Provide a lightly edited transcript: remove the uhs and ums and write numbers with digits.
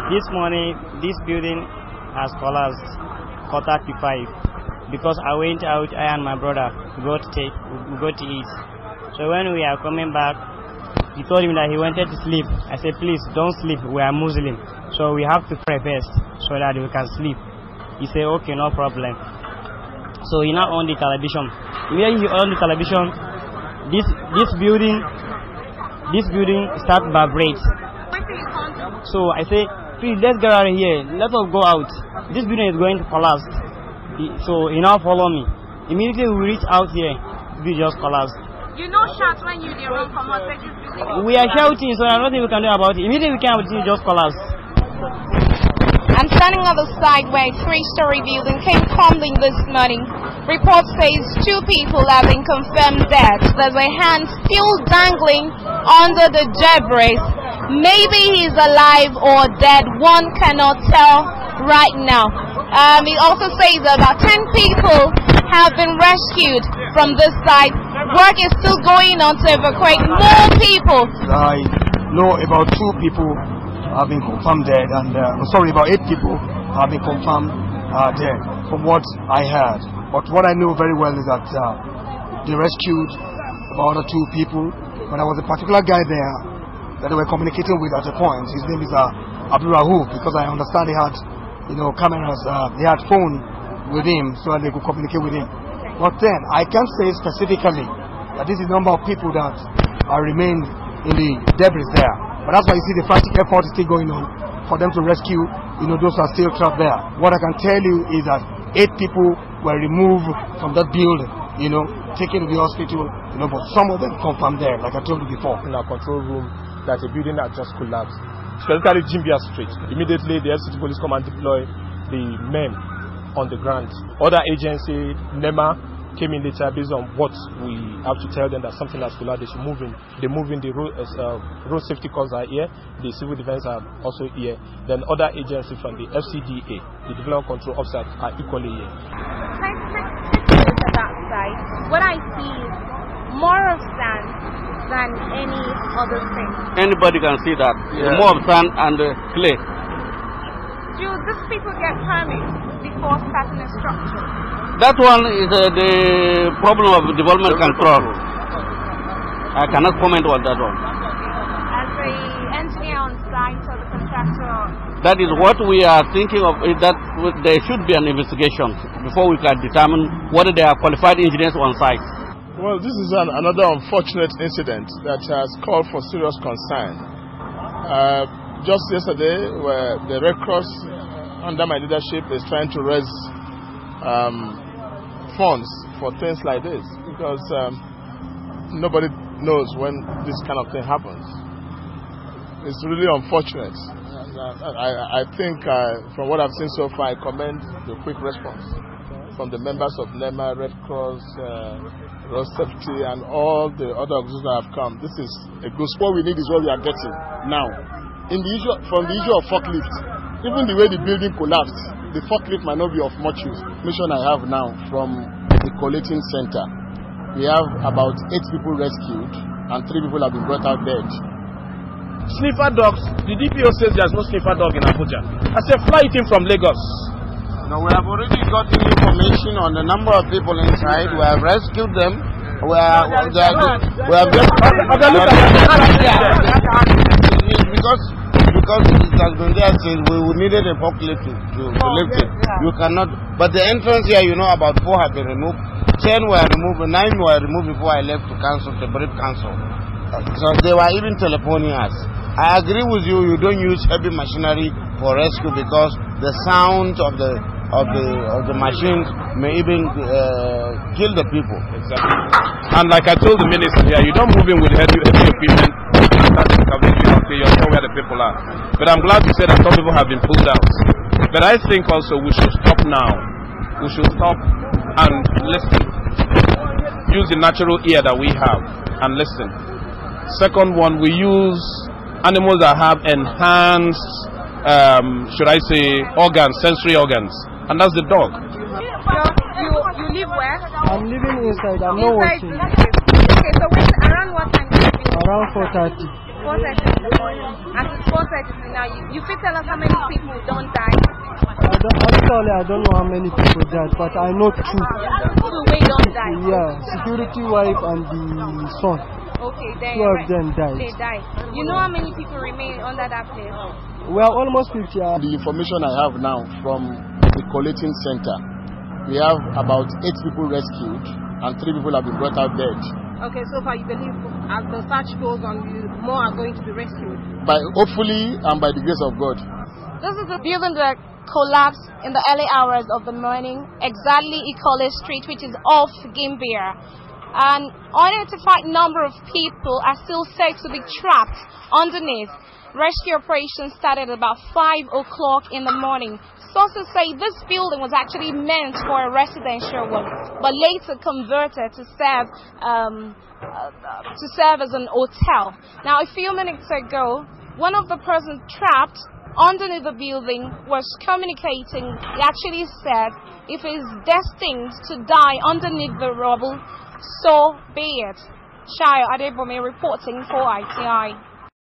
This morning, this building has collapsed 4:35 because I went out, I and my brother, we go to eat. So when we are coming back, he told him that he wanted to sleep. I said, please don't sleep, we are Muslim, so we have to pray first so that we can sleep. He said, okay, no problem. So he now on the television. When he on the television, this building start vibrate. So I say, please let's get out of here. Let us go out. This building is going to collapse. So he now follow me. Immediately we reach out here, we just collapsed. You know shout when you run from us. We are shouting, so there's nothing we can do about it. Immediately we came out, it just collapsed. I'm standing on the side where a 3-story building came crumbling this morning. Report says 2 people have been confirmed dead. There's a hand still dangling under the debris. Maybe he's alive or dead. One cannot tell right now. It also says about 10 people have been rescued from this site. Work is still going on to evacuate more people. I know about 2 people have been confirmed dead, and about 8 people have been confirmed dead from what I heard. But what I know very well is that they rescued about 2 people. But there was a particular guy there that they were communicating with at a point. His name is Abdurrahuf, because I understand he had, cameras. He had phone with him so that they could communicate with him. But then I can't say specifically that this is the number of people that are remained in the debris there. But that's why you see the frantic effort is still going on for them to rescue, those who are still trapped there. What I can tell you is that 8 people were removed from that building, taken to the hospital, but some of them confirmed there, like I told you before. In our control room, that a building that just collapsed, specifically Jimbia Street. Immediately, the FCT police come and deploy the men on the ground. Other agency, NEMA, came in later based on what we have to tell them that something has collapsed. They should move in. They move in. The road safety corps are here. The civil defense are also here. Then other agencies from the FCDA, the development control officers, are equally here. That side, what I see is more of sand than any other thing. Anybody can see that. Yeah. More of sand and clay. Do these people get permits before starting a structure? That one is the problem of development control. I cannot comment on that one. As the engineer on site or the contractor? That is what we are thinking of, is that there should be an investigation before we can determine whether there are qualified engineers on site. Well, this is another unfortunate incident that has called for serious concern. Just yesterday, where the Red Cross, under my leadership, is trying to raise funds for things like this, because nobody knows when this kind of thing happens. It's really unfortunate. I think from what I've seen so far, I commend the quick response from the members of NEMA, Red Cross, Road Safety, and all the other organizations that have come. This is a good spot. What we need is what we are getting now. From the issue of forklift, even the way the building collapsed, the forklift might not be of much use. Mission I have now from the collating center, we have about 8 people rescued and 3 people have been brought out dead. Sniffer dogs, the DPO says there's no sniffer dog in Abuja. I said fly it in from Lagos. No, we have already gotten information on the number of people inside. We have rescued them. We have just because it has been there since we needed a forklift to lift it. You cannot. But the entrance here, about 4 have been removed. 10 were removed. 9 were removed before I left to brief council. So they were even telephoning us. I agree with you. You don't use heavy machinery for rescue because the sound of the machines may even kill the people. Exactly. And like I told the minister here, you don't move in with heavy equipment. You're not where the people are. But I'm glad you said that some people have been pulled out. But I think also we should stop now. We should stop and listen. Use the natural ear that we have and listen. Second one, we use animals that have enhanced, should I say, organs, sensory organs. And that's the dog. You live where? I'm living inside. I'm not working. Okay, so around what time? Around 4:30. 4:30 in the morning. As it's 4:30 now, you fit tell us how many people don't die? I don't know how many people died, but I know two. Two way don't die? Yeah, security wife and the son. Okay, then two of them died. They died. You know how many people remain under that place? Well, almost 50. The information I have now from the collating center, we have about 8 people rescued and 3 people have been brought out dead. Okay, so far you believe as the search goes on, more are going to be rescued? Hopefully and by the grace of God. This is the building that collapsed in the early hours of the morning, exactly Ikole Street, which is off Gimbia. An unidentified number of people are still said to be trapped underneath. Rescue operations started about 5 o'clock in the morning. Sources say this building was actually meant for a residential one, but later converted to serve as an hotel. Now, a few minutes ago, one of the persons trapped underneath the building was communicating. He actually said if he is destined to die underneath the rubble, so be it. Shayo Adebome reporting for ITI.